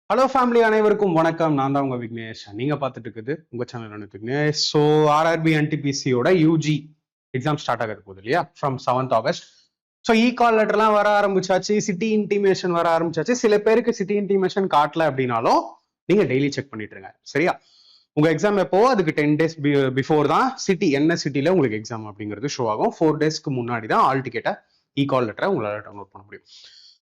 Hello family, அனைவருக்கும் வணக்கம். நான் தான் உங்க விக்னேஷ். நீங்க பார்த்துட்டு இருக்குது உங்க சேனல் விக்னேஷ். ஸோ ஆர்ஆர்பி என்டிபிசியோட யூஜி எக்ஸாம் ஸ்டார்ட் ஆகிறது போகுது இல்லையா, from 7th August. So call லெட்டர்லாம் வர ஆரம்பிச்சாச்சு, சிட்டி இன்டிமேஷன் வர ஆரம்பிச்சாச்சு. சில பேருக்கு சிட்டி இன்டிமேஷன் காட்டல அப்படின்னாலும் நீங்க டெய்லி செக் பண்ணிட்டு இருங்க, சரியா? உங்க எக்ஸாம் எப்போ, அதுக்கு 10 days பிஃபோர் தான் சிட்டி என்ன சிட்டில உங்களுக்கு எக்ஸாம் அப்படிங்கிறது ஷோ ஆகும். 4 daysக்கு முன்னாடி தான் ஆல் டிக்கெட்டை கால் லெட்டரை உங்களால டவுன்லோட் பண்ண முடியும்.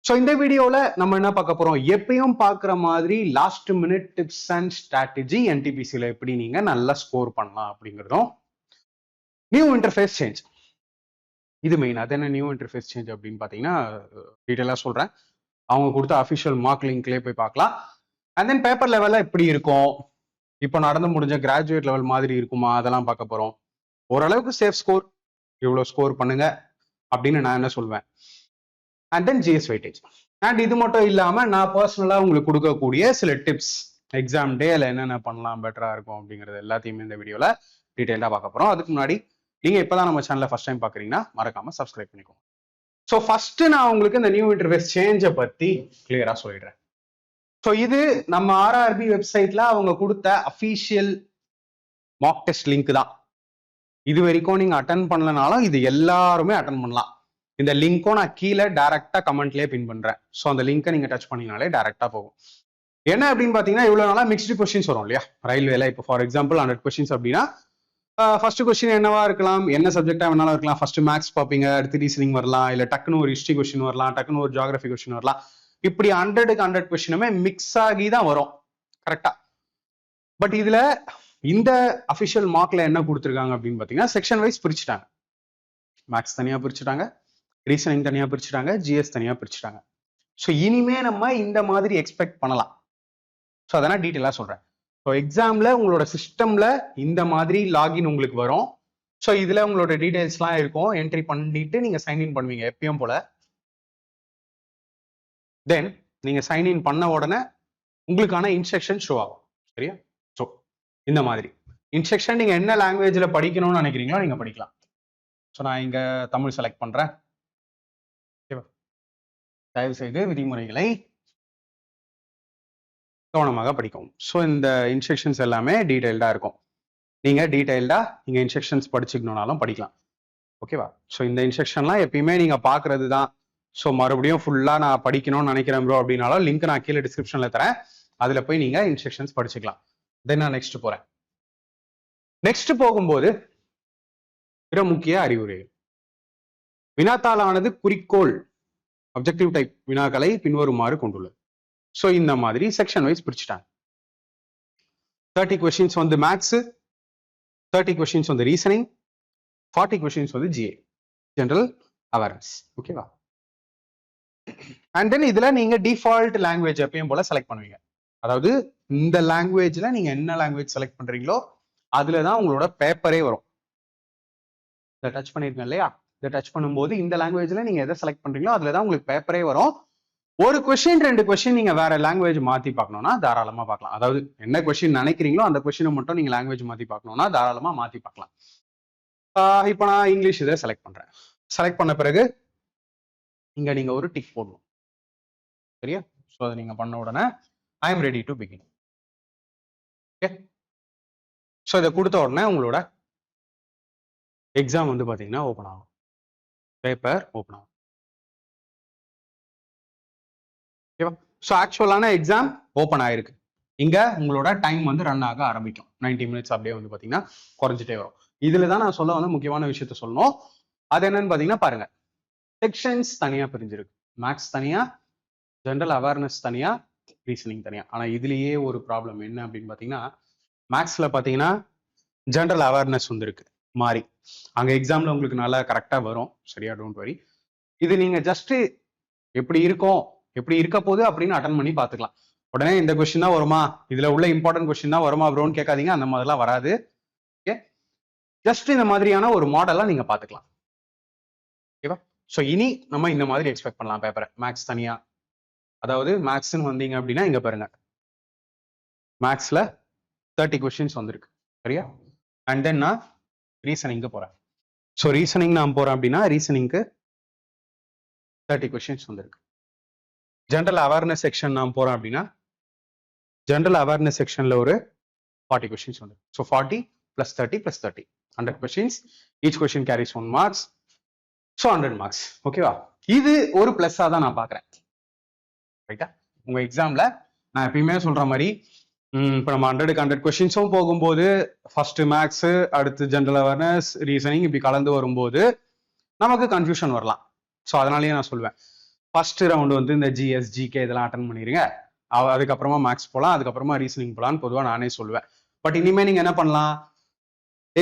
ஸோ இந்த வீடியோல நம்ம என்ன பார்க்க போறோம், எப்பயும் பார்க்குற மாதிரி last minute tips and strategy என்டிபிசியில் எப்படி நீங்க நல்லா ஸ்கோர் பண்ணலாம் அப்படிங்கிறதும், நியூ இன்டர்ஃபேஸ் சேஞ்ச், இது மெயின். அது என்ன நியூ இன்டர்ஃபேஸ் சேஞ்ச் அப்படின்னு பார்த்தீங்கன்னா டீட்டெயிலாக சொல்றேன். அவங்க கொடுத்த அஃபிஷியல் மார்க் லிங்க்லேயே போய் பார்க்கலாம். அண்ட் தென் பேப்பர் லெவலில் எப்படி இருக்கும், இப்போ நடந்து முடிஞ்ச கிராஜுவேட் லெவல் மாதிரி இருக்குமா, அதெல்லாம் பார்க்க போறோம். ஓரளவுக்கு சேஃப் ஸ்கோர், இவ்வளோ ஸ்கோர் பண்ணுங்க அப்படின்னு நான் என்ன சொல்வேன். And then GS weightage. And இது மட்டும் இல்லாம நான் பர்சனலா உங்களுக்கு கொடுக்கக்கூடிய சில டிப்ஸ், எக்ஸாம் டேல என்னென்ன பண்ணலாம் பெட்டரா இருக்கும் அப்படிங்கிறது எல்லாத்தையுமே இந்த வீடியோல டீடைலா பார்க்க போறோம். அதுக்கு முன்னாடி நீங்க இப்பதான் நம்ம சேனலை ஃபர்ஸ்ட் டைம் பாக்குறீங்கன்னா மறக்காம சப்ஸ்கிரைப் பண்ணிக்கோங்க. ஸோ ஃபர்ஸ்ட் நான் உங்களுக்கு இந்த நியூ இன்டர்ஃபேஸ் சேஞ்சை பத்தி கிளியரா சொல்லிடுறேன். ஸோ இது நம்ம ஆர்ஆர்பி வெப்சைட்ல அவங்க கொடுத்த அஃபீஷியல் மாக் டெஸ்ட் லிங்க் தான். இது வரைக்கும் நீங்க அட்டன் பண்ணலனாலும் இது எல்லாருமே அட்டன் பண்ணலாம். இந்த லிங்க்கும் நான் கீழே டைரக்டா கமெண்ட்லேயே பின் பண்றேன். ஸோ அந்த லிங்கை நீங்க டச் பண்ணினாலே டைரக்டா போகும். என்ன அப்படின்னு பாத்தீங்கன்னா, இவ்வளவு நாளா மிக்ஸ்டு கொஸ்டின்ஸ் வரும் இல்லையா ரயில்வேல. இப்போ ஃபார் எக்ஸாம்பிள் 100 கொஸ்டின்ஸ் அப்படின்னா ஃபர்ஸ்ட் கொஸ்டின் என்னவா இருக்கலாம், என்ன சப்ஜெக்டா வேணாலும் இருக்கலாம். ஃபர்ஸ்ட் மேக்ஸ் பார்ப்பீங்க, அடுத்து ரீசனிங் வரலாம், இல்ல டக்குன்னு ஒரு ஹிஸ்ட்ரி கொஸ்டின் வரலாம், டக்குன்னு ஒரு ஜியாகிரபி கொஸ்டின் வரலாம். இப்படி 100க்கு 100 கொஸ்டினுமே மிக்ஸ் ஆகி தான் வரும், கரெக்டா? பட் இதுல இந்த அஃபிஷியல் மார்க்ல என்ன கொடுத்துருக்காங்க அப்படின்னு பாத்தீங்கன்னா, செக்ஷன் வைஸ் பிரிச்சுட்டாங்க. மேக்ஸ் தனியா பிரிச்சுட்டாங்க, ரீசனிங் தனியா பிரிச்சுட்டாங்க, ஜிஎஸ் தனியா பிரிச்சுட்டாங்க. ஸோ இனிமே நம்ம இந்த மாதிரி எக்ஸ்பெக்ட் பண்ணலாம். ஸோ அதெல்லாம் டீட்டெயிலாக சொல்றேன். ஸோ எக்ஸாம்ல உங்களோட சிஸ்டம்ல இந்த மாதிரி லாகின் உங்களுக்கு வரும். ஸோ இதுல உங்களோட டீடைல்ஸ்லாம் இருக்கும். என்ட்ரி பண்ணிட்டு நீங்க சைன்இன் பண்ணுவீங்க எப்பயும் போல. தென் நீங்க சைன்இன் பண்ண உடனே உங்களுக்கான இன்ஸ்ட்ரக்ஷன் ஷோ ஆகும், சரியா? ஸோ இந்த மாதிரி இன்ஸ்ட்ரக்ஷன் நீங்க என்ன லாங்குவேஜ்ல படிக்கணும்னு நினைக்கிறீங்களோ நீங்க படிக்கலாம். ஸோ நான் இங்க தமிழ் செலக்ட் பண்றேன். தயவு செய்து விதிமுறைகளை கவனமாக படிக்கவும். ஸோ இந்த இன்ஸ்ட்ரக்ஷன்ஸ் எல்லாமே டீடைல்டா இருக்கும். நீங்க டீடைல்டா நீங்க இன்ஸ்ட்ரக்ஷன்ஸ் படிச்சுக்கணும்னாலும் படிக்கலாம், ஓகேவா? ஸோ இந்த இன்ஸ்ட்ரக்ஷன்லாம் எப்பயுமே நீங்க பாக்குறது தான். ஸோ மறுபடியும் ஃபுல்லா நான் படிக்கணும்னு நினைக்கிறேன் ப்ரோ அப்படின்னாலும் லிங்க் நான் கீழே டிஸ்கிரிப்ஷன்ல தரேன், அதுல போய் நீங்க இன்ஸ்ட்ரக்ஷன்ஸ் படிச்சுக்கலாம். தென் நான் நெக்ஸ்ட் போறேன். நெக்ஸ்ட் போகும்போது பிற முக்கிய அறிவுரை. வினாத்தாளானது குறிக்கோள் அப்ஜெக்டிவ் டைப் வினாக்களை பின்வருமாறு கொண்டுள்ளது. ஸோ இந்த மாதிரி செக்ஷன் வைஸ் பிரிச்சுட்டாங்க. 30 கொஸ்டின்ஸ் வந்து மேக்ஸ், 30 கொஸ்டின்ஸ் வந்து ரீசனிங், 40 கொஸ்டின்ஸ் வந்து ஜிஏ, ஜெனரல் அவேர்னஸ், ஓகேவா? அண்ட் தென் இதுல நீங்க டிஃபால்ட் லாங்குவேஜ் எப்பயும் போல செலக்ட் பண்ணுவீங்க. அதாவது இந்த லாங்குவேஜ்ல நீங்க என்ன லாங்குவேஜ் செலக்ட் பண்றீங்களோ அதுலதான் உங்களோட பேப்பரே வரும். இதை டச் பண்ணிருக்கேன் இல்லையா, இதை டச் பண்ணும்போது இந்த லாங்குவேஜ்ல நீங்க எதை செலக்ட் பண்றீங்களோ அதுலதான் உங்களுக்கு பேப்பரே வரும். ஒரு கொஸ்டின் 2 கொஸ்டின் நீங்க வேற லாங்குவேஜ் மாத்தி பார்க்கணும்னா தாராளமா பார்க்கலாம். அதாவது என்ன கொஸ்டின் நினைக்கிறீங்களோ அந்த கொஸ்டினை மட்டும் நீங்க லாங்குவேஜ் மாத்தி பார்க்கணும்னா தாராளமா மாத்தி பார்க்கலாம். இப்போ நான் இங்கிலீஷ் இதை செலக்ட் பண்றேன். செலக்ட் பண்ண பிறகு இங்க நீங்க ஒரு டிக் போடணும், சரியா? ஸோ அதை நீங்க பண்ண உடனே I am ready to begin. Okay, so இதை கொடுத்த உடனே உங்களோட எக்ஸாம் வந்து பாத்தீங்கன்னா ஓப்பன் ஆகும், பேப்பர் ஓப்பன் ஆகும், ஓகேவா? ஸோ ஆக்சுவலான எக்ஸாம் ஓப்பன் ஆயிருக்கு. இங்க உங்களோட டைம் வந்து ரன் ஆக ஆரம்பிக்கும். 90 மினிட்ஸ் அப்படியே வந்து பாத்தீங்கன்னா குறைஞ்சிட்டே வரும். இதுல தான் நான் சொல்ல வந்து முக்கியமான விஷயத்த சொல்லணும். அது என்னன்னு பாத்தீங்கன்னா பாருங்க, செக்ஷன்ஸ் தனியா பிரிஞ்சிருக்கு. மேக்ஸ் தனியா, ஜெனரல் அவேர்னஸ் தனியா, ரீசனிங் தனியா. ஆனா இதுலயே ஒரு ப்ராப்ளம் என்ன அப்படின்னு பாத்தீங்கன்னா, மேக்ஸ்ல பாத்தீங்கன்னா ஜெனரல் அவேர்னஸ் வந்துருக்கு மாறி. அங்க எக்ஸாம்ல உங்களுக்கு நல்லா கரெக்டா வரும், சரியா? Don't worry. இது நீங்க ஜஸ்ட் எப்படி இருக்கும், எப்படி இருக்க போகுது அப்படின்னு அட்டன் பண்ணி பாத்துக்கலாம். உடனே இந்த கொஸ்டின் தான் வருமா, இதுல உள்ள இம்பார்ட்டன்ட் கொஸ்டின் தான் வருமா ப்ரோன்னு கேட்காதீங்க, அந்த மாதிரிலாம் வராது. ஓகே, ஜஸ்ட் இந்த மாதிரியான ஒரு மாடலா நீங்க பாத்துக்கலாம், ஓகேவா? ஸோ இனி நம்ம இந்த மாதிரி எக்ஸ்பெக்ட் பண்ணலாம் பேப்பரை. மேக்ஸ் தனியா, அதாவது மேக்ஸ்ன்னு வந்தீங்க அப்படின்னா இங்க பாருங்க, மேக்ஸ்ல 30 கொஸ்டின்ஸ் வந்திருக்கு, சரியா? அண்ட் தென் நான் ரீசனிங்க்கு போறேன். ஸோ ரீசனிங் நான் போறேன் அப்படின்னா ரீசனிங்க்கு 30 கொஸ்டின்ஸ் வந்திருக்கு. ஜெனரல் அவேர்னஸ் செக்ஷன் நான் போறேன் அப்படின்னா ஜென்ரல் அவேர்னஸ் செக்ஷன்ல ஒரு 40 கொஸ்டின்ஸ் வந்து. So 40 + 30 + 30 100 questions. Each question carries 1 marks. So 100 marks. ஓகேவா? இது ஒரு பிளஸ்ஸா தான் நான் பாக்குறேன். ரைட்டா? உங்க எக்ஸாம்ல நான் எப்பயுமே சொல்ற மாதிரி இப்போ நம்ம 100க்கு 100 கொஸ்டின்ஸும் போகும்போது ஃபர்ஸ்ட் மேக்ஸ், அடுத்து ஜென்ரல் அவேர்னஸ், ரீசனிங் இப்படி கலந்து வரும்போது நமக்கு கன்ஃபியூஷன் வரலாம். ஸோ அதனாலேயே நான் சொல்லுவேன் ஃபர்ஸ்ட் ரவுண்டு வந்து இந்த ஜிஎஸ், ஜிகே இதெல்லாம் அட்டன் பண்ணிடுங்க. அதுக்கப்புறமா மேக்ஸ் போகலாம், அதுக்கப்புறமா ரீசனிங் போகலான்னு பொதுவாக நானே சொல்லுவேன். பட் இனிமே நீங்க என்ன பண்ணலாம்,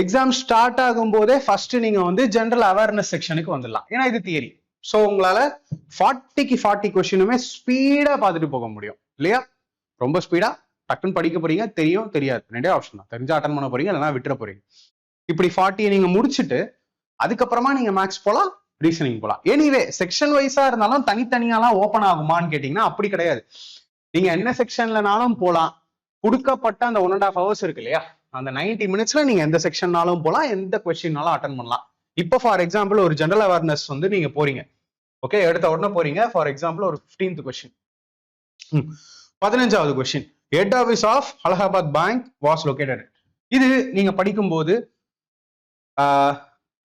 எக்ஸாம் ஸ்டார்ட் ஆகும் போதே ஃபர்ஸ்ட் நீங்க வந்து ஜென்ரல் அவேர்னஸ் செக்ஷனுக்கு வந்துடலாம். ஏன்னா இது தியரி. ஸோ உங்களால 40க்கு 40 கொஸ்டினுமே ஸ்பீடா பார்த்துட்டு போக முடியும் இல்லையா? ரொம்ப ஸ்பீடா டக்குன்னு படிக்க போறீங்க, தெரியும் தெரியாது ரெண்டே ஆப்ஷன் தான். தெரிஞ்சா அட்டன் பண்ண போறீங்க, இல்லைன்னா விட்டுற போறீங்க. இப்படி 40 நீங்க முடிச்சுட்டு அதுக்கப்புறமா நீங்க மேக்ஸ் போகலாம், ரீசனிங் போகலாம். எனிவே செக்ஷன் வைஸா இருந்தாலும் தனித்தனியாலாம் ஓப்பன் ஆகுமான்னு கேட்டீங்கன்னா அப்படி கிடையாது. நீங்க என்ன செக்ஷன்லனாலும் போகலாம். கொடுக்கப்பட்ட அந்த 1.5 hours இருக்கு இல்லையா, அந்த 90 minutesல நீங்க எந்த செக்ஷன்னாலும் போகலாம், எந்த கொஸ்டின்னாலும் அட்டன் பண்ணலாம். இப்போ ஃபார் எக்ஸாம்பிள் ஒரு ஜென்ரல் அவேர்னஸ் வந்து நீங்க போறீங்க, ஓகே, எடுத்த உடனே போறீங்க. ஃபார் எக்ஸாம்பிள் ஒரு 15th கொஸ்டின், 15வது question, head office of Allahabad bank was located. இது நீங்க படிக்கும்போது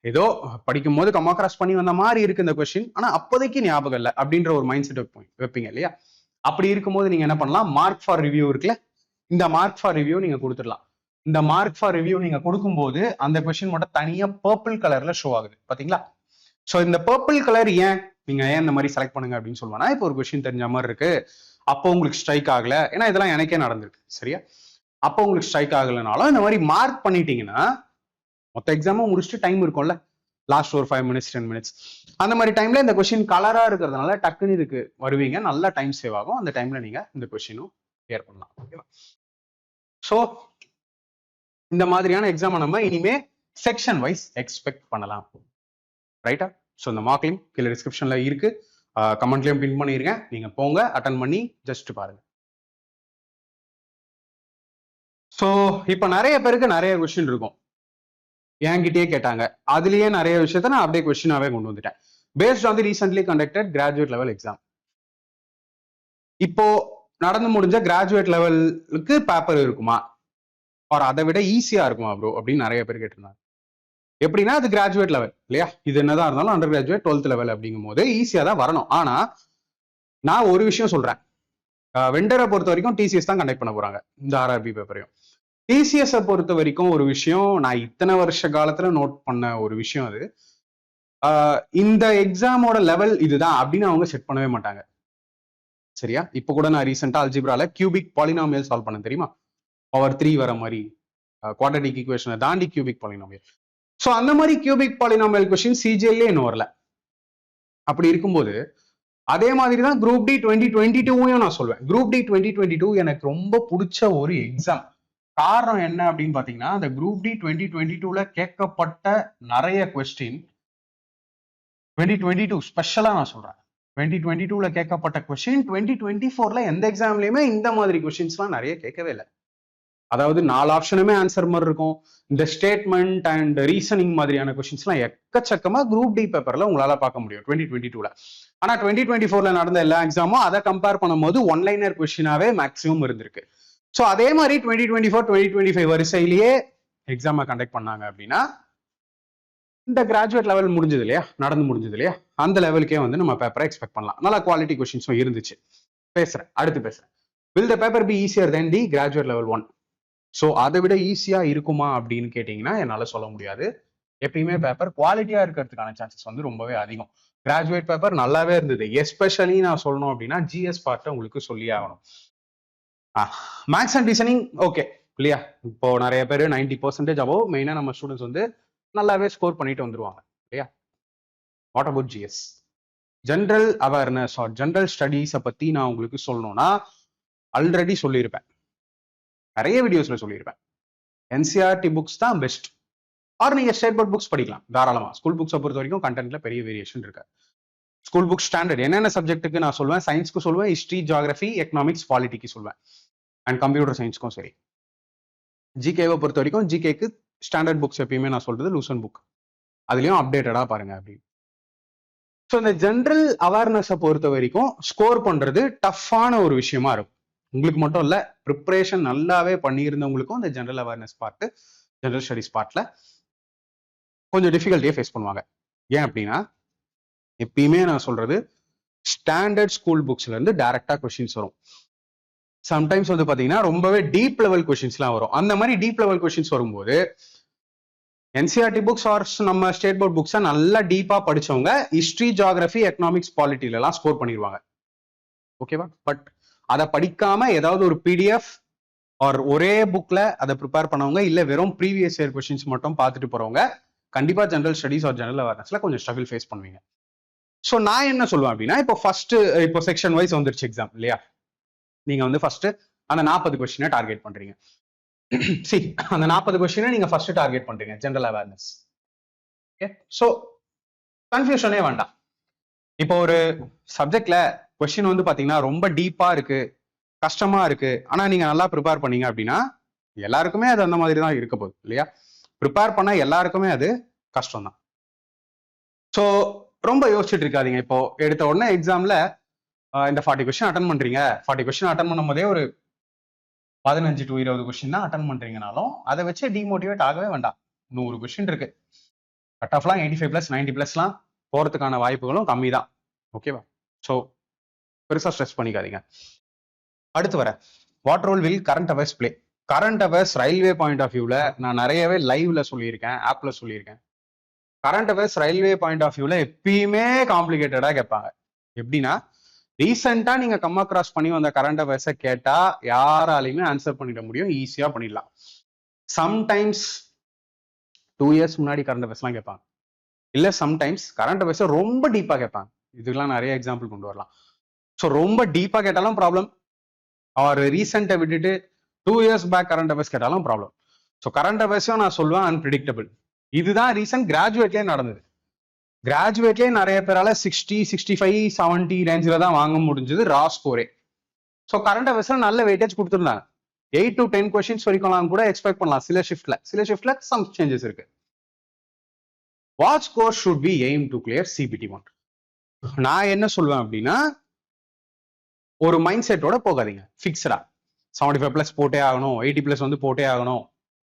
ஏதோ படிக்கும் போது கம்மா கிராஸ் பண்ணி வந்த மாதிரி இருக்கு இந்த கொஸ்டின், ஆனா அப்போதைக்கு ஞாபகம் இல்லை அப்படின்ற ஒரு மைண்ட் செட் வைப்பீங்க இல்லையா? அப்படி இருக்கும்போது நீங்க என்ன பண்ணலாம், மார்க் ஃபார் ரிவ்யூ இருக்குல்ல, இந்த மார்க் ஃபார் ரிவ்யூ நீங்க கொடுத்துடலாம். இந்த மார்க் ஃபார் ரிவ்யூ நீங்க கொடுக்கும்போது அந்த கொஸ்டின் மட்டும் தனியா பர்பிள் கலர்ல ஷோ ஆகுது பாத்தீங்களா? ஸோ இந்த பர்பிள் கலர் ஏன் இந்த மாதிரி செலக்ட் பண்ணுங்க அப்படின்னு சொல்லுவானா, இப்போ ஒரு கொஸ்டின் தெரிஞ்ச மாதிரி இருக்கு, அப்போ உங்களுக்கு ஸ்ட்ரைக் ஆகல, ஏன்னா இதெல்லாம் எனக்கே நடந்திருக்கு சரியா? அப்போ உங்களுக்கு ஸ்ட்ரைக் ஆகலைனாலும் இந்த மாதிரி மார்க் பண்ணிட்டீங்கன்னா மொத்த எக்ஸாமும் முடிச்சுட்டு டைம் இருக்கும்ல, லாஸ்ட் ஒரு 5 minutes 10 minutes அந்த மாதிரி டைம்ல இந்த கொஸ்டின் கலரா இருக்கிறதுனால டக்குன்னு இதுக்கு வருவீங்க, நல்லா டைம் சேவ் ஆகும். அந்த டைம்ல நீங்க இந்த கொஸ்டினும் கிளியர் பண்ணலாம். ஓகேவா? ஸோ இந்த மாதிரியான எக்ஸாமை நம்ம இனிமே செக்ஷன் வைஸ் எக்ஸ்பெக்ட் பண்ணலாம். ரைட்டா? ஸோ இந்த மார்க் லிங்க் கீழே டிஸ்கிரிப்ஷன்ல இருக்கு, கமெண்ட்லயும் பின் பண்ணிருங்க, நீங்க போங்க அட்டன் பண்ணி ஜஸ்ட் பாருங்க. ஸோ இப்போ நிறைய பேருக்கு நிறைய கொஸ்டின் இருக்கும், என்கிட்டயே கேட்டாங்க, அதுலயே நிறைய விஷயத்த நான் அப்படியே கொஸ்டினாவே கொண்டு வந்துட்டேன். Based on the recently conducted graduate level exam. இப்போ நடந்து முடிஞ்ச கிராஜுவேட் லெவலுக்கு பேப்பர் இருக்குமா, ஆர் அதை விட ஈஸியா இருக்குமா ப்ரோ அப்படின்னு நிறைய பேர் கேட்டிருந்தாங்க. எப்படின்னா அது கிராஜுவேட் லெவல் இல்லையா, இது என்னதான் இருந்தாலும் அண்டர் கிராஜுவேட் 12th லெவல் அப்படிங்கும் போது ஈஸியா தான் வரணும். ஆனா நான் ஒரு விஷயம் சொல்றேன், வெண்டரை பொறுத்த வரைக்கும் டிசிஎஸ் தான் கண்டக்ட் பண்ண போறாங்க இந்த ஆர்ஆர்பி பேப்பரையும். டிசிஎஸ் பொறுத்த வரைக்கும் ஒரு விஷயம் நான் இத்தனை வருஷ காலத்துல நோட் பண்ண ஒரு விஷயம், அது இந்த எக்ஸாமோட லெவல் இதுதான் அப்படின்னு அவங்க செட் பண்ணவே மாட்டாங்க சரியா? இப்போ கூட நான் ரீசெண்டா அல்ஜிப்ரால கியூபிக் பாலினாமியல் சால்வ் பண்ண தெரியுமா, பவர் 3 வர மாதிரி குவாட்ரடிக் ஈக்குவேஷனை தாண்டி கியூபிக் பாலினாமியல். ஸோ அந்த மாதிரி கியூபிக் பாலினாமியல் கொஸ்டின் சிஜிஎல்லே இன்னும் வரல. அப்படி இருக்கும்போது அதே மாதிரி தான் குரூப் டி 2022 நான் சொல்வேன். குரூப் டி 2022 எனக்கு ரொம்ப பிடிச்ச ஒரு எக்ஸாம். காரணம் என்ன அப்படின்னு பாத்தீங்கன்னா, அந்த குரூப் டி 2022ல கேட்கப்பட்ட நிறைய கொஸ்டின் 2022 ஸ்பெஷலா நான் சொல்றேன், 2022ல கேட்கப்பட்ட கொஸ்டின் 2024ல எந்த எக்ஸாம்லயுமே இந்த மாதிரி கொஸ்டின்ஸ்லாம் நிறைய கேட்கவே இல்லை. அதாவது 4 ஆப்ஷனுமே ஆன்சர் மாதிரி இருக்கும். இந்த ஸ்டேட்மெண்ட் அண்ட் ரீசனிங் மாதிரியான கொஸ்டின்ஸ்லாம் எக்கச்சக்கமா குரூப் டி பேப்பர்ல உங்களால பார்க்க முடியும் 2022ல. ஆனா 2024ல நடந்த எல்லா எக்ஸாமும் அதை கம்பேர் பண்ணும்போது ஒன்லைனர் கொஸ்டினாவே மேக்ஸிமம் இருந்திருக்கு. ஸோ அதே மாதிரி 2024 2025 வரிசையிலேயே எக்ஸாமை கண்டக்ட் பண்ணாங்க அப்படின்னா இந்த கிராஜுவேட் லெவல் முடிஞ்சது இல்லையா, நடந்து முடிஞ்சது இல்லையா, அந்த லெவலுக்கே வந்து நம்ம பேப்பரை எக்ஸ்பெக்ட் பண்ணலாம். நல்லா குவாலிட்டி கொஸ்டின்ஸும் இருந்துச்சு. அடுத்து பேசுறேன். Will the paper B easier then the graduate level 1? So அதை விட ஈஸியா இருக்குமா அப்படின்னு கேட்டீங்கன்னா என்னால சொல்ல முடியாது. எப்பயுமே பேப்பர் குவாலிட்டியா இருக்கிறதுக்கான சான்சஸ் வந்து ரொம்பவே அதிகம். கிராஜுவேட் பேப்பர் நல்லாவே இருந்தது. எஸ்பெஷலி நான் சொல்லணும் அப்படின்னா ஜிஎஸ் பார்ட்டை உங்களுக்கு சொல்லி ஆகணும். மேக்ஸ் அண்ட் ரீசனிங் ஓகே இல்லையா, இப்போ நிறைய பேர் 90% அபோவ் மெயினா நம்ம ஸ்டூடெண்ட்ஸ் வந்து நல்லாவே ஸ்கோர் பண்ணிட்டு வந்துருவாங்க இல்லையா. What about GS? General awareness or general ஸ்டடீஸை பத்தி நான் உங்களுக்கு சொல்லணும்னா ஆல்ரெடி சொல்லியிருப்பேன், நிறைய வீடியோஸ்ல சொல்லியிருப்பேன். என்சிஆர்டி புக்ஸ் தான் பெஸ்ட். ஆர் நீங்க ஸ்டேட் போர்ட் புக்ஸ் படிக்கலாம் தாராளமா. ஸ்கூல் புக்ஸை பொறுத்த வரைக்கும் கண்டென்ட்ல பெரிய வேரியேஷன் இருக்கு. ஸ்கூல் புக் ஸ்டாண்டர்ட் என்னென்ன சப்ஜெக்ட்டுக்கு நான் சொல்லுவேன், சயின்ஸ்க்கு சொல்லுவேன், ஹிஸ்ட்ரி, ஜியாகிரபி, எக்கனாமிக்ஸ், பாலிட்டிக்கு சொல்லுவேன், அண்ட் கம்ப்யூட்டர் சயின்ஸ்க்கும் சரி. ஜிகேவை பொறுத்த வரைக்கும் ஜிகேக்கு ஸ்டாண்டர்ட் புக்ஸ் எப்பயுமே நான் சொல்றது லூசன் புக், அதுலயும் அப்டேட்டடா பாருங்க அப்படி. ஸோ இந்த ஜென்ரல் அவேர்னஸை பொறுத்த வரைக்கும் ஸ்கோர் பண்றது டஃப்பான ஒரு விஷயமா இருக்கும். உங்களுக்கு மட்டும் இல்ல, ப்ரிப்பரேஷன் நல்லாவே பண்ணியிருந்தவங்களுக்கும் இந்த general awareness part, general studies பார்ட்ல கொஞ்சம் டிஃபிகல்ட்டியே ஃபேஸ் பண்ணுவாங்க. ஏன் அப்படின்னா, எப்பயுமே நான் சொல்றது ஸ்டாண்டர்ட் ஸ்கூல் புக்ஸ்ல இருந்து டைரக்டா கொஸ்டின்ஸ் வரும். சம்டைம்ஸ் வந்து பாத்தீங்கன்னா ரொம்பவே டீப் லெவல் கொஸ்டின்ஸ்லாம் வரும். அந்த மாதிரி டீப் லெவல் கொஸ்டின்ஸ் வரும்போது என்சிஆர்டி புக்ஸ் ஆர் நம்ம ஸ்டேட் போர்ட் புக்ஸை நல்லா டீப்பா படிச்சவங்க ஹிஸ்டரி, ஜியாகிரபி, எக்கனாமிக்ஸ், பாலிட்டில எல்லாம் ஸ்கோர் பண்ணிடுவாங்க. ஓகேவா? பட் அதை படிக்காம ஏதாவது ஒரு பிடிஎஃப் ஆர் ஒரே புக்ல அதை ப்ரிப்பேர் பண்ணவங்க, இல்ல வெறும் ப்ரீவியஸ் இயர் கொஸ்டின்ஸ் மட்டும் பார்த்துட்டு போறவங்க கண்டிப்பா ஜெனரல் ஸ்டடிஸ் ஆர் ஜெனரல் அவேர்னஸ்ல கொஞ்சம் ஸ்ட்ரகிள் ஃபேஸ் பண்ணுவீங்க. ஸோ நான் என்ன சொல்லுவேன் அப்படின்னா, இப்போ செக்ஷன் வைஸ் வந்துருச்சு எக்ஸாம் இல்லையா? நீங்க வந்து ஃபர்ஸ்ட் அந்த 40 கொஸ்டினை டார்கெட் பண்றீங்க. சரி, அந்த 40 கொஸ்டினை நீங்க ஃபர்ஸ்ட் டார்கெட் பண்றீங்க ஜெனரல் அவேர்னஸ். ஓகே, ஸோ கன்ஃபியூஷனே வேண்டாம். இப்போ ஒரு சப்ஜெக்ட்ல கொஸ்டின் வந்து பாத்தீங்கன்னா ரொம்ப டீப்பா இருக்கு, கஷ்டமா இருக்கு, ஆனா நீங்க நல்லா ப்ரிப்பேர் பண்ணீங்க அப்படின்னா எல்லாருக்குமே அது அந்த மாதிரி தான் இருக்க போகுது இல்லையா? ப்ரிப்பேர் பண்ண எல்லாருக்குமே அது கஷ்டம் தான். ஸோ ரொம்ப யோசிச்சுட்டு இருக்காதீங்க. இப்போ எடுத்த உடனே எக்ஸாம்ல இந்த 40 கொஸ்டின் அட்டன் பண்றீங்க, 40 கொஸ்டின் அட்டன் பண்ணும் போதே ஒரு 15 to 20 கொஸ்டின் தான் அட்டன் பண்றீங்கனாலும் அதை வச்சு டிமோட்டிவேட் ஆகவே வேண்டாம். 100 கொஸ்டின் இருக்கு, கட் ஆஃப்லாம் 85+, 90+லாம் போறதுக்கான வாய்ப்புகளும் கம்மி தான். ஓகேவா? ஸோ பெருசா ஸ்ட்ரெஸ் பண்ணிக்காதீங்க. அடுத்து வர what role will current affairs play? Current affairs railway point of வியூல நான் நிறையவே லைவ்ல சொல்லியிருக்கேன், ஆப்ல சொல்லியிருக்கேன். Current affairs railway point of வியூல எப்பயுமே காம்ப்ளிகேட்டடா கேட்பாங்க. எப்படின்னா, ரீசெண்டா நீங்க கம் அக்ராஸ் பண்ணி வந்த கரண்ட் அவேர்ஸை கேட்டா யாராலையுமே ஆன்சர் பண்ணிட முடியும், ஈஸியா பண்ணிடலாம். சம்டைம்ஸ் 2 years முன்னாடி கரண்ட் அவேர்ஸ்லாம் கேட்பாங்க, இல்ல சம்டைம்ஸ் கரண்ட் அவேர்ஸை ரொம்ப டீப்பா கேட்பாங்க. இதுக்கெல்லாம் நிறைய எக்ஸாம்பிள் கொண்டு வரலாம். ஸோ ரொம்ப டீப்பா கேட்டாலும் ப்ராப்ளம், அவர் ரீசெண்டை விட்டுட்டு 2 years பேக் கரண்ட் அவேர்ஸ் கேட்டாலும் ப்ராப்ளம். ஸோ கரண்ட் அவேர்ஸையும் நான் சொல்லுவேன் அன்பிரிடிக்டபிள். இதுதான் ரீசன்ட் கிராஜுவேட்லேயே நடந்தது. கிராஜுவேட்லேயே நிறைய பேரால 60, 65, 70 ரேஞ்சில் தான் வாங்க முடிஞ்சது ரா ஸ்கோரே. ஸோ கரண்ட் அவேர்ஸ்ல நல்ல வெயிட்டேஜ் கொடுத்துருந்தாங்க. 8 to 10 கொஸ்டின்ஸ் வரைக்கும் கூட எக்ஸ்பெக்ட் பண்ணலாம். சில ஷிஃப்ட்ல சம் சேஞ்சஸ் இருக்கு. What score should be aim to clear CBT 1? நான் என்ன சொல்லுவேன் அப்படின்னா, ஒரு மைண்ட் செட்டோட போகாதீங்க. ஃபிக்ஸ்டா 75+ போட்டே ஆகணும், 80+ வந்து போட்டே ஆகணும்,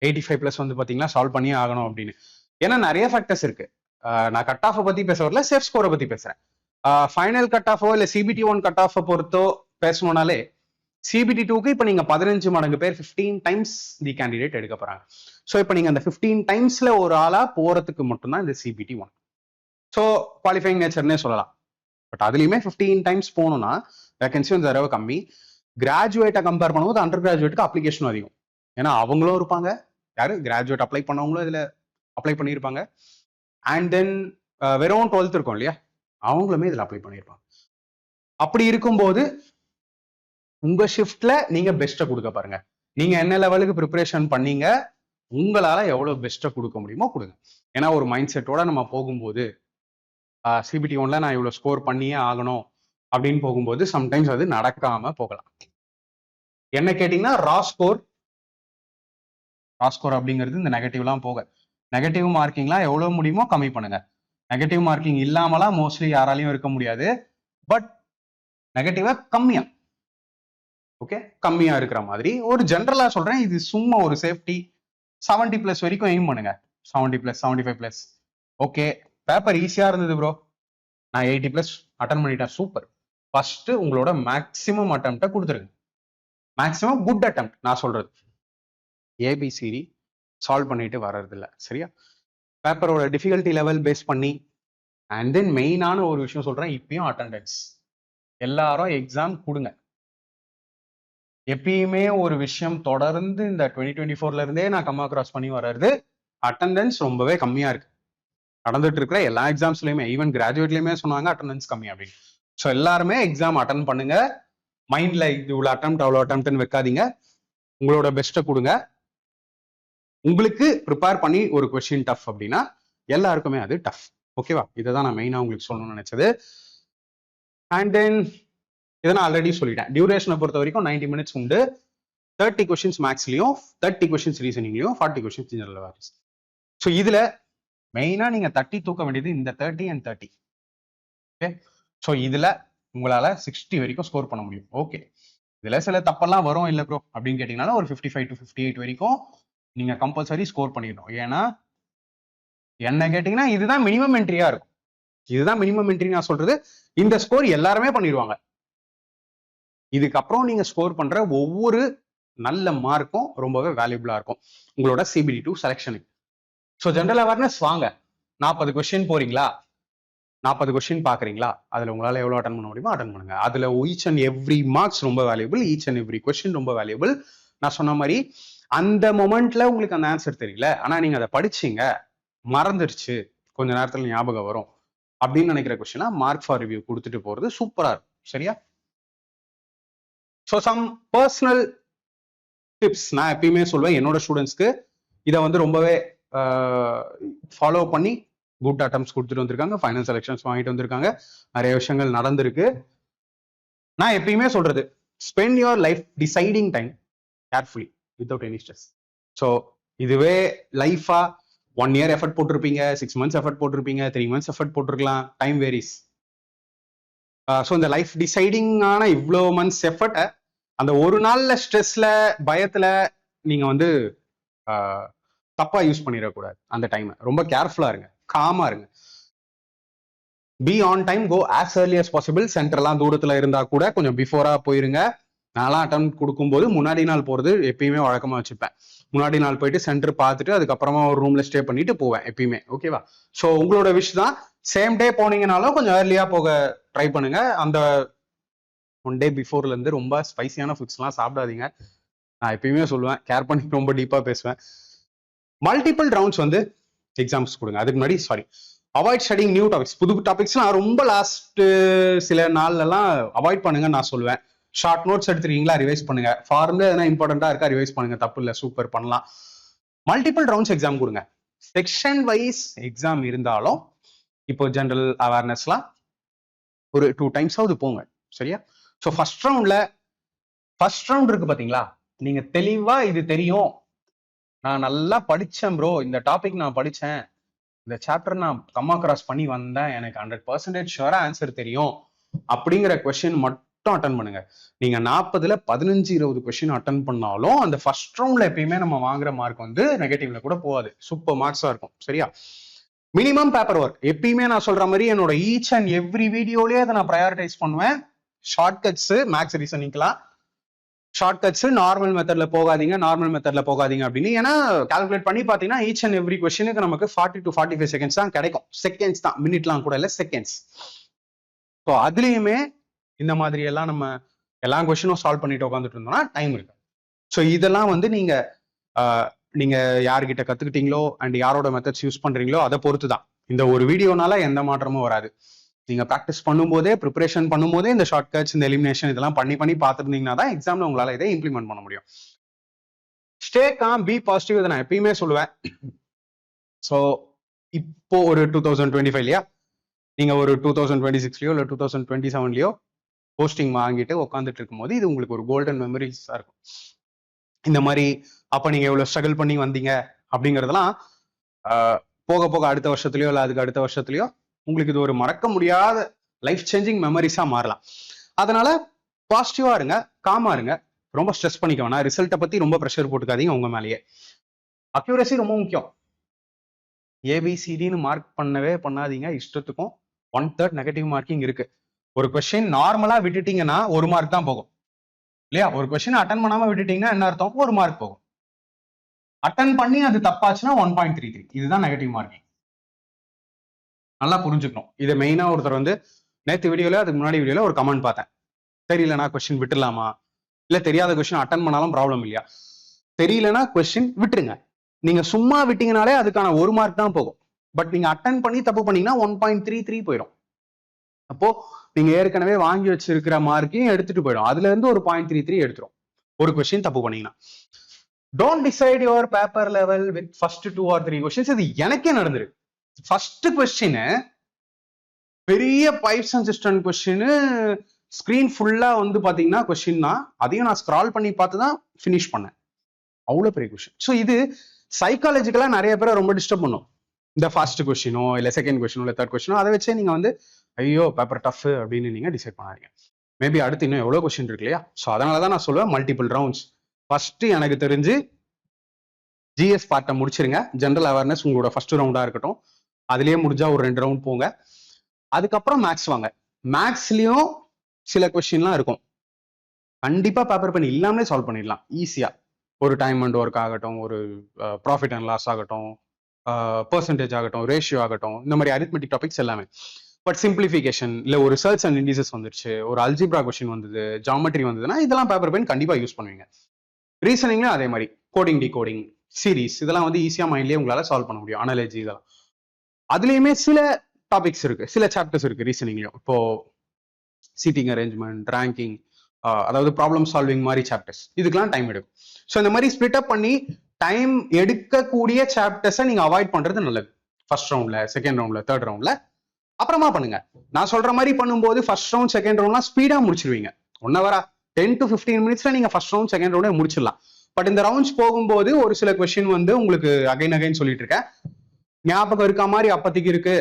85+ வந்து பாத்தீங்கன்னா சால்வ் பண்ணியே ஆகணும் அப்படின்னு. ஏன்னா நிறைய ஃபேக்டர்ஸ் இருக்கு. நான் கட் ஆஃபை பத்தி பேச வரல, சேஃப் ஸ்கோரை பத்தி பேசுறேன். ஃபைனல் கட் ஆஃபோ இல்ல CBT 1 கட் ஆஃபை பொறுத்தோ பேசணும்னாலே CBT 2க்கு இப்போ நீங்க 15 மடங்கு பேர் 15 times தி கேண்டிடேட் எடுக்க போறாங்க. ஸோ இப்போ நீங்க அந்த 15 timesல ஒரு ஆளா போறதுக்கு மட்டும்தான் இந்த CBT 1. ஸோ குவாலிஃபைங் நேச்சர்னே சொல்லலாம். பட் அதுலயுமே 15 times போகணும்னா வேகன்சி வந்து தடவை கம்மி. கிராஜுவேட்டை கம்பேர் பண்ணும்போது அண்டர் கிராஜுவேட்டுக்கு அப்ளிகேஷன் அதிகம். ஏன்னா அவங்களும் இருப்பாங்க, யாரு கிராஜுவேட் அப்ளை பண்ணவங்களும் இதுல அப்ளை பண்ணியிருப்பாங்க. அண்ட் தென் வெறும் 12th இருக்கும் இல்லையா, அவங்களுமே இதுல அப்ளை பண்ணியிருப்பாங்க. அப்படி இருக்கும்போது உங்க ஷிஃப்ட்ல நீங்க பெஸ்ட்டை கொடுக்க பாருங்க. நீங்க என்ன லெவலுக்கு ப்ரிப்பரேஷன் பண்ணீங்க, உங்களால எவ்வளவு பெஸ்ட்டை கொடுக்க முடியுமோ கொடுங்க. ஏன்னா ஒரு மைண்ட் செட்டோட நம்ம போகும்போது CBT 1ல நான் இவ்வளவு ஸ்கோர் பண்ணியே ஆகணும் அப்படின்னு போகும்போது சம்டைம்ஸ் அது நடக்காம போகலாம். என்ன கேட்டீங்கன்னா, ரா ஸ்கோர் அப்படிங்கிறது இந்த நெகட்டிவ்லாம் போக, நெகட்டிவ் மார்க்கிங்லாம் எவ்வளவு முடியுமோ கம்மி பண்ணுங்க. நெகட்டிவ் மார்க்கிங் இல்லாமலாம் மோஸ்ட்லி யாராலையும் இருக்க முடியாது. பட் நெகட்டிவா கம்மியா, ஓகே, கம்மியா இருக்கிற மாதிரி ஒரு ஜென்ரலா சொல்றேன். இது சும்மா ஒரு சேஃப்டி. 70+ வரைக்கும் எய்ம் பண்ணுங்க. 70+, 75+. ஓகே, பேப்பர் ஈஸியா இருந்தது ப்ரோ, நான் 80+ அட்டன் பண்ணிட்டேன், சூப்பர். ஃபர்ஸ்ட் உங்களோட மேக்சிமம் அட்டெம்ப்டை கொடுத்துருங்க. மேக்சிமம் குட் அட்டெம்ப்ட் நான் சொல்றது. ஏபிசிடி சால்வ் பண்ணிட்டு வர்றது இல்லை, சரியா? பேப்பரோட டிஃபிகல்ட்டி லெவல் பேஸ் பண்ணி. அண்ட் தென் மெயினான ஒரு விஷயம் சொல்றேன், இப்பயும் அட்டெண்டன்ஸ். எல்லாரும் எக்ஸாம் கொடுங்க. எப்பயுமே ஒரு விஷயம் தொடர்ந்து இந்த 2024ல இருந்தே நான் கம் அக்ராஸ் பண்ணி வர்றது, அட்டெண்டன்ஸ் ரொம்பவே கம்மியா இருக்கு. நடந்துட்டு இருக்கிற எல்லா எக்ஸாம்ஸ்லயுமே, ஈவன் கிராஜுவேட்லயுமே சொன்னாங்க அட்டெண்டன்ஸ் கம்மி அப்படின்னு. ஸோ எல்லாருமே எக்ஸாம் அட்டன் பண்ணுங்க. மைண்ட்ல இது இவ்வளோ அட்டெம்ப்ட் அவ்வளோ அட்டெம்ப்ட்னு வைக்காதீங்க. உங்களோட பெஸ்ட்டை கொடுங்க. உங்களுக்கு ப்ரிப்பேர் பண்ணி ஒரு கொஸ்டின் டஃப் அப்படின்னா எல்லாருக்குமே அது டஃப். ஓகேவா? இதை தான் நான் மெயினாக உங்களுக்கு சொல்லணும்னு நினைச்சது. அண்ட் தென் இதை நான் ஆல்ரெடி சொல்லிட்டேன். டியூரேஷனை பொறுத்த வரைக்கும் 90 minutes உண்டு. 30 கொஸ்டின்ஸ் மேக்ஸ்லையும், 30 கொஸ்டின்ஸ் ரீசனிங்லையும், 40 கொஸ்டின்ஸ் ஜெனரல் அவேர்னஸ். ஸோ இதுல மெயினாக நீங்க தட்டி தூக்க வேண்டியது இந்த 30 and 30. ஓகே, ஸோ இதுல உங்களால 60 வரைக்கும் ஸ்கோர் பண்ண முடியும். ஓகே, இதுல சில தப்பெல்லாம் வரும் இல்ல ப்ரோ அப்படின்னு கேட்டீங்கன்னா ஒரு 55 to 58 வரைக்கும் நீங்க கம்பல்சரி ஸ்கோர் பண்ணிடணும். ஏன்னா என்ன கேட்டீங்கன்னா இதுதான் மினிமம் என்ட்ரியா இருக்கும். இதுதான் மினிமம் என்ட்ரி நான் சொல்றது. இந்த ஸ்கோர் எல்லாருமே பண்ணிடுவாங்க. இதுக்கப்புறம் நீங்க ஸ்கோர் பண்ற ஒவ்வொரு நல்ல மார்க்கும் ரொம்பவே வேல்யூபிளா இருக்கும் உங்களோட சிபிடி 2 செலெக்ஷனுக்கு. ஸோ ஜென்ரல் அவேர்னஸ் வாங்க. 40 கொஸ்டின் போறீங்களா, 40 கொஸ்டின் பாக்குறீங்களா, அதுல உங்களால எவ்வளவு அட்டன் பண்ண முடியுமோ அட்டன் பண்ணுங்க. அதுல ஈச் அண்ட் எவ்ரி மார்க்ஸ் ரொம்ப valuable, each and every question ரொம்ப வேல்யூபிள். நான் சொன்ன மாதிரி அந்த மொமெண்ட்ல உங்களுக்கு அந்த ஆன்சர் தெரியல, ஆனா நீங்க அதை படிச்சீங்க, மறந்துருச்சு, கொஞ்ச நேரத்துல ஞாபகம் வரும் அப்படின்னு நினைக்கிற கொஸ்டினா மார்க் ஃபார் ரிவ்யூ கொடுத்துட்டு போறது சூப்பரா இருக்கும். சரியா? ஸோ சம் பர்சனல் டிப்ஸ் நான் எப்பயுமே சொல்வேன் என்னோட ஸ்டூடெண்ட்ஸ்க்கு. இதை வந்து ரொம்பவே ஃபாலோ பண்ணி குட் அட்டம்ஸ் கொடுத்துட்டு வந்திருக்காங்க, ஃபைனல் செலெக்ஷன்ஸ் வாங்கிட்டு வந்திருக்காங்க, நிறைய விஷயங்கள் நடந்திருக்கு. நான் எப்பயுமே சொல்றது, spend your life deciding time carefully without any stress. So இதுவே லைஃபா 1 year எஃபர்ட் போட்டிருப்பீங்க, 6 months எஃபர்ட் போட்டிருப்பீங்க, 3 months எஃபர்ட் போட்டிருக்கலாம், டைம் வேரிஸ். ஸோ இந்த லைஃப் டிசைடிங்கான இவ்வளோ மந்த்ஸ் எஃபர்ட்டை அந்த ஒரு நாள்ல ஸ்ட்ரெஸ்ல பயத்துல நீங்க வந்து தப்பா யூஸ் பண்ணிடக்கூடாது. அந்த டைமை ரொம்ப கேர்ஃபுல்லா இருங்க, காமா இருங்க. Be on time, go as early as possible. சென்டர்லாம் தூரத்துல இருந்தா கூட கொஞ்சம் பிஃபோரா போயிருங்க. நான்லாம் அட்டம் கொடுக்கும்போது முன்னாடி நாள் போறது எப்பயுமே வழக்கமா வச்சுப்பேன். முன்னாடி நாள் போயிட்டு சென்டர் பார்த்துட்டு அதுக்கப்புறமா ஒரு ரூம்ல ஸ்டே பண்ணிட்டு போவேன் எப்பயுமே. ஓகேவா? ஸோ உங்களோட விஷ் தான். சேம் டே போனீங்கனாலும் கொஞ்சம் ஏர்லியா போக ட்ரை பண்ணுங்க. அந்த 1 day பிஃபோர்ல இருந்து ரொம்ப ஸ்பைசியான ஃபுட்ஸ்லாம் சாப்பிடாதீங்க. நான் எப்பயுமே சொல்லுவேன், கேர் பண்ணி ரொம்ப டீப்பா பேசுவேன். மல்டிபிள் ரவுண்ட்ஸ் வந்து எக்ஸாம்ஸ் கொடுங்க. அதுக்கு முன்னாடி அவாய்ட் ஸ்டடிங் நியூ டாபிக்ஸ். புது டாபிக்ஸ்லாம் ரொம்ப லாஸ்ட் சில நாள்லாம் அவாய்ட் பண்ணுங்க நான் சொல்லுவேன். ஷார்ட் நோட்ஸ் எடுத்துருக்கீங்களா, ரிவைஸ் பண்ணுங்க. ஃபார்ம்ல எதனா இம்பார்ட்டண்டா இருக்கா, ரிவைஸ் பண்ணுங்க, தப்பு இல்லை, சூப்பர் பண்ணலாம். மல்டிபிள் ரவுண்ட்ஸ் எக்ஸாம் கொடுங்க. செக்ஷன் வைஸ் எக்ஸாம் இருந்தாலும் இப்போ ஜென்ரல் அவேர்னஸ்லாம் ஒரு 2 times போங்க. சரியா? ஸோ ஃபர்ஸ்ட் ரவுண்ட் இருக்கு பாத்தீங்களா, நீங்க தெளிவா இது தெரியும், நான் நல்லா படிச்சேன் ப்ரோ, இந்த டாபிக் நான் படிச்சேன், இந்த சாப்டர் நான் கம்மா கிராஸ் பண்ணி வந்தேன், எனக்கு 100% ஷுவரா ஆன்சர் தெரியும் அப்படிங்கிற கொஸ்டின் மட்டும் அட்டன் பண்ணுங்க. நீங்க 40ல 15-20 கொஸ்டின் அட்டன் பண்ணாலும் அந்த ஃபர்ஸ்ட் ரவுண்ட்ல எப்பயுமே நம்ம வாங்குற மார்க் வந்து நெகட்டிவ்ல கூட போகாது, சூப்பர் மார்க்ஸா இருக்கும். சரியா? மினிமம் பேப்பர் ஒர்க் எப்பயுமே நான் சொல்ற மாதிரி என்னோட ஈச் அண்ட் எவ்ரி வீடியோலயே அதை நான் ப்ரையாரிட்டைஸ் பண்ணுவேன். ஷார்ட்கட்ஸ் மேக்ஸ் ரீசனிங்லாம் ஷார்ட்கட்ஸ் நார்மல் மெத்தட்ல போகாதீங்க அப்படின்னு. ஏன்னா கால்குலேட் பண்ணி பாத்தீங்கன்னா ஈச் அண்ட் எவ்ரி கொஸ்டினுக்கு நமக்கு 40 to 45 செகண்ட்ஸ் தான் கிடைக்கும். செகண்ட்ஸ் தான், மினிட்லாம் கூட இல்லை, செகண்ட்ஸ். ஸோ அதுலயுமே இந்த மாதிரி எல்லாம் நம்ம எல்லா கொஸ்டினும் சால்வ் பண்ணிட்டு உட்காந்துட்டு இருந்தோம்னா டைம் இருக்கு. ஸோ இதெல்லாம் வந்து நீங்க யார்கிட்ட கத்துக்கிட்டீங்களோ அண்ட் யாரோட மெத்தட்ஸ் யூஸ் பண்றீங்களோ அதை பொறுத்து தான். இந்த ஒரு வீடியோனால எந்த மாற்றமும் வராது. நீங்க ப்ராக்டிஸ் பண்ணும்போதே, ப்ரிப்பரேஷன் பண்ணும்போதே இந்த ஷார்ட்கட்ஸ், இந்த எலிமினேஷன் இதெல்லாம் பண்ணி பார்த்துருந்தீங்கன்னா தான் எக்ஸாம்ல உங்களால இதை இம்ப்ளிமெண்ட் பண்ண முடியும். ஸ்டே காம், பி பாசிட்டிவ், இதை நான் எப்பயுமே சொல்லுவேன். ஸோ இப்போ ஒரு 2025 நீங்க ஒரு 2026 இல்லை 2027 போஸ்டிங் வாங்கிட்டு உட்காந்துட்டு இருக்கும்போது இது உங்களுக்கு ஒரு கோல்டன் மெமரிஸா இருக்கும். இந்த மாதிரி அப்ப நீங்க எவ்வளவு ஸ்ட்ரகிள் பண்ணி வந்தீங்க அப்படிங்கறதெல்லாம் போக போக அடுத்த வருஷத்துலயோ இல்லை அதுக்கு அடுத்த வருஷத்துலயோ உங்களுக்கு இது ஒரு மறக்க முடியாத லைஃப் சேஞ்சிங் மெமரிஸா மாறலாம். அதனால பாசிட்டிவா இருங்க, காமா இருங்க, ரொம்ப ஸ்ட்ரெஸ் பண்ணிக்க வேணாம், ரிசல்ட்டை பத்தி ரொம்ப ப்ரெஷர் போட்டுக்காதீங்க உங்க மேலேயே. அக்யூரசி ரொம்ப முக்கியம். ஏபிசிடின்னு மார்க் பண்ணவே பண்ணாதீங்க இஷ்டத்துக்கும். 1/3 நெகட்டிவ் மார்க்கிங் இருக்கு. ஒரு கொஸ்டின் நார்மலா விட்டுட்டீங்கன்னா 1 மார்க் தான் போகும் இல்லையா? ஒரு கொஸ்டின் அட்டன் பண்ணாம விட்டுட்டீங்கன்னா என்ன அர்த்தம்? 1 மார்க் போகும். அட்டன் பண்ணி அது தப்பாச்சுன்னா 1.33. இதுதான் நெகட்டிவ் மார்க்கிங். நல்லா புரிஞ்சுக்கணும். இதை மெயினா ஒருத்தர் வந்து நேற்று வீடியோல அதுக்கு முன்னாடி வீடியோல ஒரு கமெண்ட் பார்த்தேன், தெரியலனா கொஸ்டின் விட்டுலாமா, இல்ல தெரியாத கொஸ்டின் அட்டன் பண்ணாலும் ப்ராப்ளம் இல்லையா? தெரியலனா கொஸ்டின் விட்டுருங்க. நீங்க சும்மா விட்டீங்கனாலே அதுக்கான 1 மார்க் தான் போகும். பட் நீங்க அட்டன் பண்ணி தப்பு பண்ணீங்கன்னா 1.33 போயிடும். அப்போ நீங்க ஏற்கனவே வாங்கி வச்சிருக்கிற மார்க்கையும் எடுத்துட்டு போயிடும். அதுல இருந்து ஒரு 0.33 எடுத்துரும் ஒரு கொஸ்டின் தப்பு பண்ணீங்கன்னா. Don't decide your paper level with first 2 or 3 questions. இது எனக்கே நடந்திருக்கு. ஃபர்ஸ்ட் கொஸ்டின் பெரிய pipes and system question, screen ஃபுல்லா வந்து பாத்தீங்கன்னா கொஸ்டின் தான், அதையும் நான் ஸ்க்ரால் பண்ணி பார்த்து தான் ஃபினிஷ் பண்ணேன். அவ்வளவு பெரிய கொஸ்டின். ஸோ இது சைக்காலஜிக்கலா நிறைய பேரை ரொம்ப டிஸ்டர்ப் பண்ணும். இந்த ஃபர்ஸ்ட் கொஸ்டினோ இல்லை செகண்ட் கொஸ்டினோ இல்லை தேர்ட் கொஸ்டினோ அதை வச்சே நீங்க வந்து ஐயோ பேப்பர் டஃப் அப்படின்னு நீங்க டிசைட் பண்ணாதீங்க. மேபி அடுத்து இன்னும் எவ்வளோ கொஸ்டின் இருக்கு இல்லையா? ஸோ அதனால தான் நான் சொல்லுவேன் மல்டிபிள் ரவுண்ட்ஸ். ஃபர்ஸ்ட் எனக்கு தெரிஞ்சு ஜிஎஸ் பார்ட்டை முடிச்சிருங்க. ஜென்ரல் அவேர்னஸ் உங்களோட ஃபர்ஸ்ட் ரவுண்டா இருக்கட்டும். அதுலயே முடிஞ்சா ஒரு 2 ரவுண்ட் போங்க. அதுக்கப்புறம் மேக்ஸ் வாங்க. மேக்ஸ்லயும் சில கொஸ்டின்லாம் இருக்கும், கண்டிப்பா பேப்பர் பண்ணி இல்லாமலே சால்வ் பண்ணிடலாம் ஈஸியா. ஒரு டைம் அண்ட் ஒர்க் ஆகட்டும், ஒரு ப்ராஃபிட் அண்ட் லாஸ் ஆகட்டும், பெர்சன்டேஜ் ஆகட்டும், ரேஷியோ ஆகட்டும், இந்த மாதிரி அரித்மெட்டிக் டாபிக்ஸ் எல்லாமே. பட் சிம்பிளிஃபிகேஷன் இல்ல ஒரு ரிசர்ச் அண்ட் இண்டிசஸ் வந்துருச்சு, ஒரு அல்ஜிப்ரா கொஸ்டின் வந்தது, ஜாமெட்ரி வந்ததுன்னா இதெல்லாம் பேப்பர் பென் கண்டிப்பா யூஸ் பண்ணுவீங்க. ரீசனிங்ல அதே மாதிரி கோடிங், டிகோடிங், சீரீஸ் இதெல்லாம் வந்து ஈஸியா மைண்ட்லயே உங்களால சால்வ் பண்ண முடியும். அனாலஜி இதெல்லாம் அதுலயுமே சில டாபிக்ஸ் இருக்கு, சில சாப்டர்ஸ் இருக்கு ரீசனிங்லயும். இப்போ சீட்டிங் அரேஞ்ச்மெண்ட், ரேங்கிங், அதாவது ப்ராப்ளம் சால்விங் மாதிரி சாப்டர்ஸ், இதுக்கெல்லாம் டைம் எடுக்கும். ஸோ இந்த மாதிரி ஸ்பிளிட் அப் பண்ணி டைம் எடுக்கக்கூடிய சாப்டர்ஸை நீங்க அவாய்ட் பண்றது நல்லது. ஃபர்ஸ்ட் ரவுண்ட்ல, செகண்ட் ரவுண்ட்ல, தேர்ட் ரவுண்ட்ல அப்புறமா பண்ணுங்க. நான் சொல்ற மாதிரி பண்ணும்போது ஃபர்ஸ்ட் ரவுண்ட், செகண்ட் ரவுண்ட்லாம் ஸ்பீடா முடிச்சிருவீங்க. 1 hour 10 to 15 minutesல நீங்க ஃபர்ஸ்ட் ரவுண்ட், செகண்ட் ரவுண்டே முடிச்சிடலாம். பட் இந்த ரவுண்ட்ஸ் போகும்போது ஒரு சில கொஸ்டின் வந்து உங்களுக்கு அகைன் சொல்லிட்டு இருக்கேன், ஞாபகம் இருக்க மாதிரி அப்பத்திக்கு இருக்கு,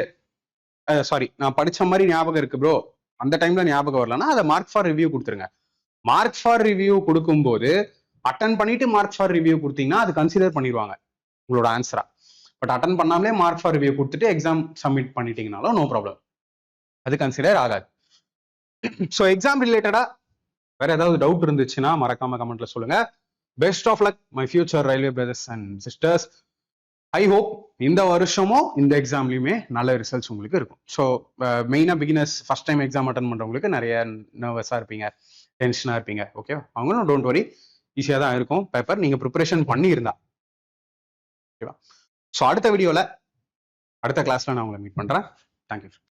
சாரி நான் படிச்ச மாதிரி ஞாபகம் இருக்கு ப்ரோ, அந்த டைம்ல ஞாபகம் வரலன்னா அதை மார்க் ஃபார் ரிவ்யூ கொடுத்துருங்க. மார்க் ஃபார் ரிவ்யூ கொடுக்கும்போது அட்டன் பண்ணிட்டு மார்க் ஃபார் ரிவ்யூ கொடுத்தீங்கன்னா அது கன்சிடர் பண்ணிடுவாங்க உங்களோட ஆன்சரா. பட் அட்டன் பண்ணாமலே மார்க் ஃபார் ரிவ்யூ கொடுத்துட்டு எக்ஸாம் சப்மிட் பண்ணிட்டீங்கனாலும் நோ ப்ராப்ளம், அது கன்சிடர் ஆகாது. ஸோ எக்ஸாம் ரிலேட்டடா வேற ஏதாவது டவுட் இருந்துச்சுன்னா மறக்காம கமெண்ட்ல சொல்லுங்க. Best of luck my future railway brothers and sisters. I hope இந்த வருஷமும் இந்த எக்ஸாம்லயுமே நல்ல ரிசல்ட்ஸ் உங்களுக்கு இருக்கும். ஸோ மெயினா beginners, first time exam attend பண்றவங்களுக்கு நிறைய நர்வஸா இருப்பீங்க, டென்ஷனா இருப்பீங்க. ஓகே, அவங்களும் டோன்ட் வரி, ஈஸியா தான் இருக்கும் பேப்பர், நீங்க ப்ரிப்பரேஷன் பண்ணியிருந்தா. ஓகேவா? ஸோ அடுத்த வீடியோல, அடுத்த கிளாஸ்ல நான் உங்களை மீட் பண்றேன். தேங்க்யூ.